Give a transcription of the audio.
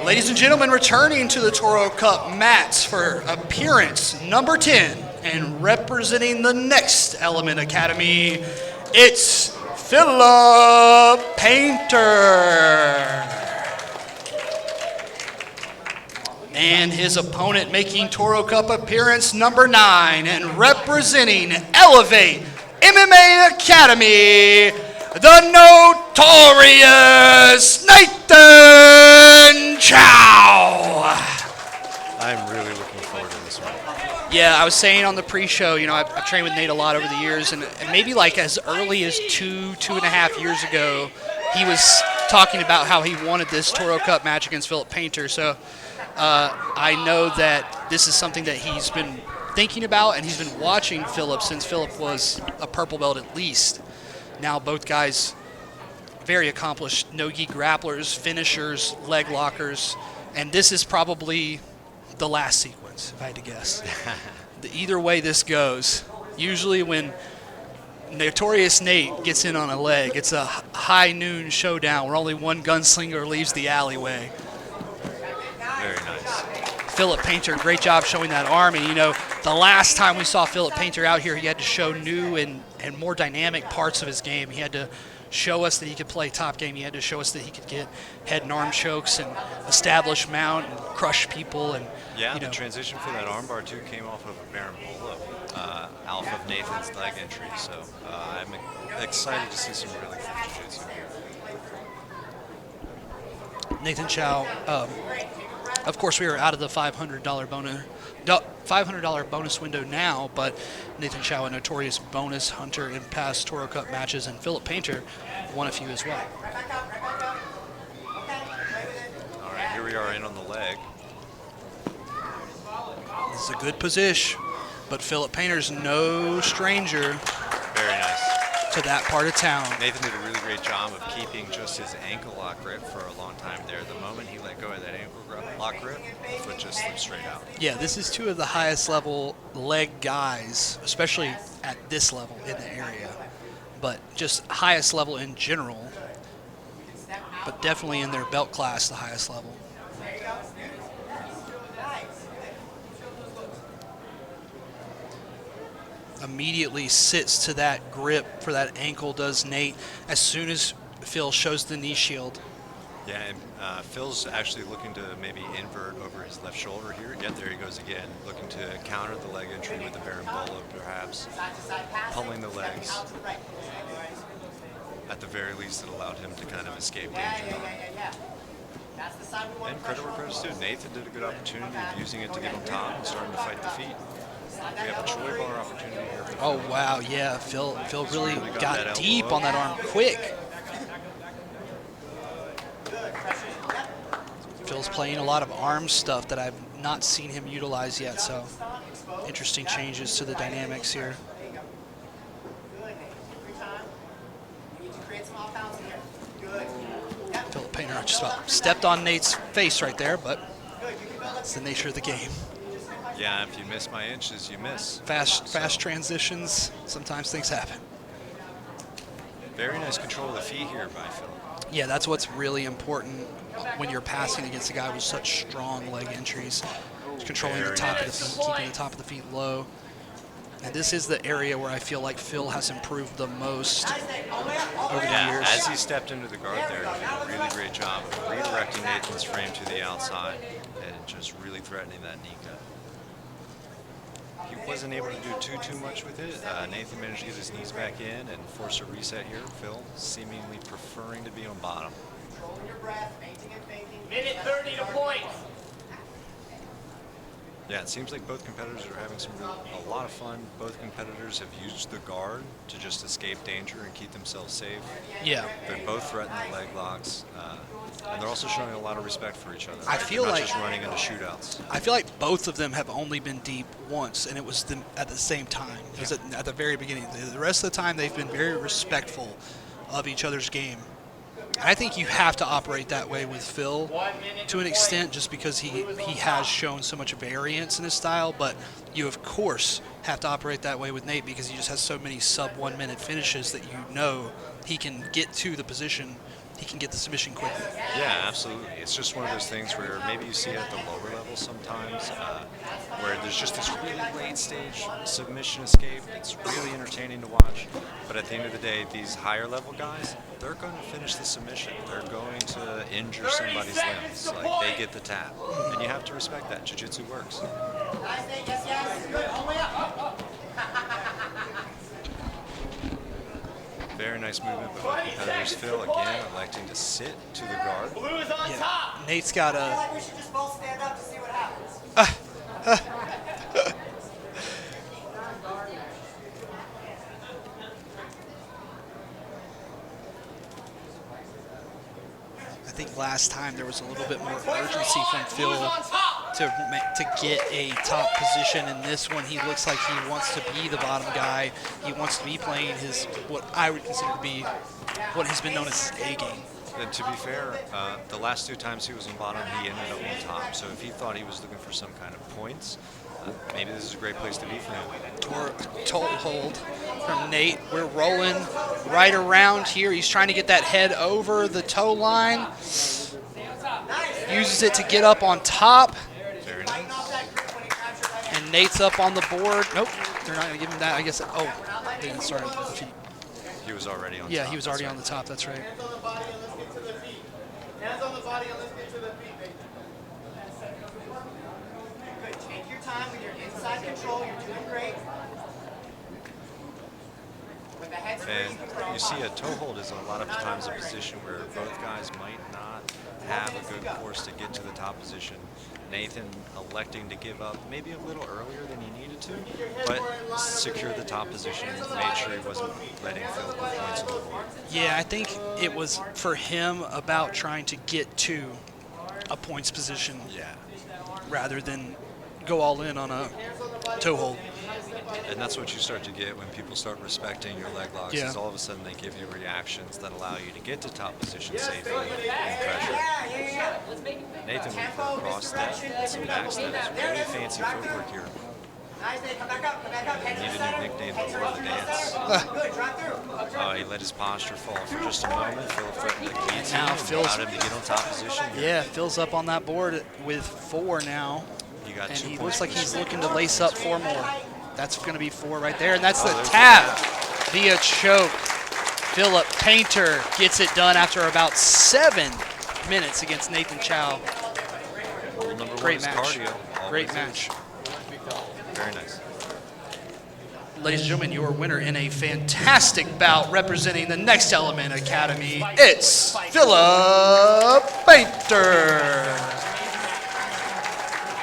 Ladies and gentlemen, returning to the Toro Cup mats for appearance number 10 and representing the Next Element Academy, it's Philip Paynter. And his opponent making Toro Cup appearance number 9 and representing Elevate MMA Academy, the notorious Nathan Chau. I'm really looking forward to this one. Yeah, I was saying on the pre-show, I've trained with Nate a lot over the years, and maybe like as early as two and a half years ago, he was talking about how he wanted this Toro Cup match against Philip Paynter. So I know that this is something that he's been thinking about, and he's been watching Philip since Philip was a purple belt at least. Now both guys very accomplished no-gi grapplers, finishers, leg lockers, and this is probably the last sequence, if I had to guess. Either way this goes, usually when Notorious Nate gets in on a leg, it's a high noon showdown where only one gunslinger leaves the alleyway. Very nice. Philip Paynter, great job showing that arm. And, the last time we saw Philip Paynter out here, he had to show new and more dynamic parts of his game. He had to show us that he could play top game. He had to show us that he could get head and arm chokes and establish mount and crush people. And yeah, the transition for that armbar, too, came off of a berimbolo, alpha of Nathan's leg entry. So I'm excited to see some really good jiu-jitsu here. Nathan Chau, of course, we are out of the $500 bonus window now, but Nathan Chau, a notorious bonus hunter in past Toro Cup matches, and Philip Paynter won a few as well. All right, here we are in on the leg. This is a good position, but Philip Paynter's no stranger Very nice. to that part of town. Nathan did a really great job of keeping just his ankle lock grip for a long time there. The moment he let go of that ankle lock grip, the foot just slipped straight out. Yeah, this is two of the highest level leg guys, especially at this level in the area, but just highest level in general, but definitely in their belt class, the highest level. Immediately sits to that grip for that ankle, does Nate, as soon as Phil shows the knee shield. Yeah, and Phil's actually looking to maybe invert over his left shoulder here. Yep, there he goes again, looking to counter the leg entry with the berimbolo, perhaps. Pulling the legs. At the very least, it allowed him to kind of escape danger. And credit where credit's due. Nathan did a good opportunity of using it to get on top and starting to fight the feet. We have a Troy bar opportunity here. Oh, wow, yeah, Phil really got deep on that arm quick. Phil's playing a lot of arm stuff that I've not seen him utilize yet, so interesting changes to the dynamics here. Philip Paynter just about stepped on Nate's face right there, but it's the nature of the game. Yeah, if you miss my inches, you miss. Fast transitions, sometimes things happen. Very nice control of the feet here by Phil. Yeah, that's what's really important when you're passing against a guy with such strong leg entries. Controlling the top of the feet, keeping the top of the feet low. And this is the area where I feel like Phil has improved the most over the years. As he stepped into the guard there, he did a really great job of redirecting Nathan's frame to the outside and just really threatening that knee cut. He wasn't able to do too much with it. Nathan managed to get his knees back in and force a reset here. Phil seemingly preferring to be on bottom. Minute 30 to points. Yeah, it seems like both competitors are having a lot of fun. Both competitors have used the guard to just escape danger and keep themselves safe. Yeah. They both threaten the leg locks, and they're also showing a lot of respect for each other. I feel they're not like just running into shootouts. I feel like both of them have only been deep once, and it was them at the same time. It was at the very beginning. The rest of the time, they've been very respectful of each other's game. And I think you have to operate that way with Phil to an extent, just because he has shown so much variance in his style. But you, of course, have to operate that way with Nate because he just has so many sub-1-minute finishes that you know he can get to the position. he can get the submission quickly. Yeah, absolutely. It's just one of those things where maybe you see it at the lower level sometimes, where there's just this really late stage submission escape. It's really entertaining to watch. But at the end of the day, these higher level guys, they're going to finish the submission. They're going to injure somebody's limbs. Like, they get the tap. And you have to respect that. Jiu-jitsu works. Very nice movement, but both competitors, Phil, again, electing to sit to the guard. Yeah, Nate's got a... We should just both stand up to see what happens. I think last time there was a little bit more urgency from Phil to get a top position. In this one, he looks like he wants to be the bottom guy. He wants to be playing his, what I would consider to be what has been known as his A game. And to be fair, the last 2 times he was on bottom, he ended up on top. So if he thought he was looking for some kind of points, maybe this is a great place to be for him. Toe hold from Nate. We're rolling right around here. He's trying to get that head over the toe line. Uses it to get up on top. Very nice. And Nate's up on the board. Nope, they're not going to give him that. I guess, oh, they didn't start with the feet. He was already on top. Yeah, he was already on the top. That's right. Hands on the body and let's get to the feet, baby. Good. Take your time with your inside control. You're doing great. With the head And you see a toe hold is a lot of times a position where both guys might not have a good course to get to the top position. Nathan electing to give up maybe a little earlier than he needed to, but secured the top position, made sure he wasn't letting Phil put points on the board. Yeah, I think it was for him about trying to get to a points position Yeah. rather than go all in on a toe hold. And that's what you start to get when people start respecting your leg locks, Yeah. is all of a sudden they give you reactions that allow you to get to top position safely and pressure. Nathan with a cross step and some back steps. Really fancy footwork here. Nice, Nate. Come back up. Come back up. Head to Need the a center. new nickname before the dance. Good. Drop through. He let his posture fall for just a moment. Phil threatened to guillotine Now him, Phil's- allowed him to get on top position. Yeah, Phil's up on that board with 4 now. He got And 2 he points looks like for he's this. looking to lace up 4 more. That's going to be 4 right there. And that's the there's the tap via choke. Philip Paynter gets it done after about 7 minutes against Nathan Chau. Rule number 1 Great is match. cardio. Great Always match. is. Very nice. Ladies and gentlemen, your winner in a fantastic bout representing the Next Element Academy, it's Philip Paynter.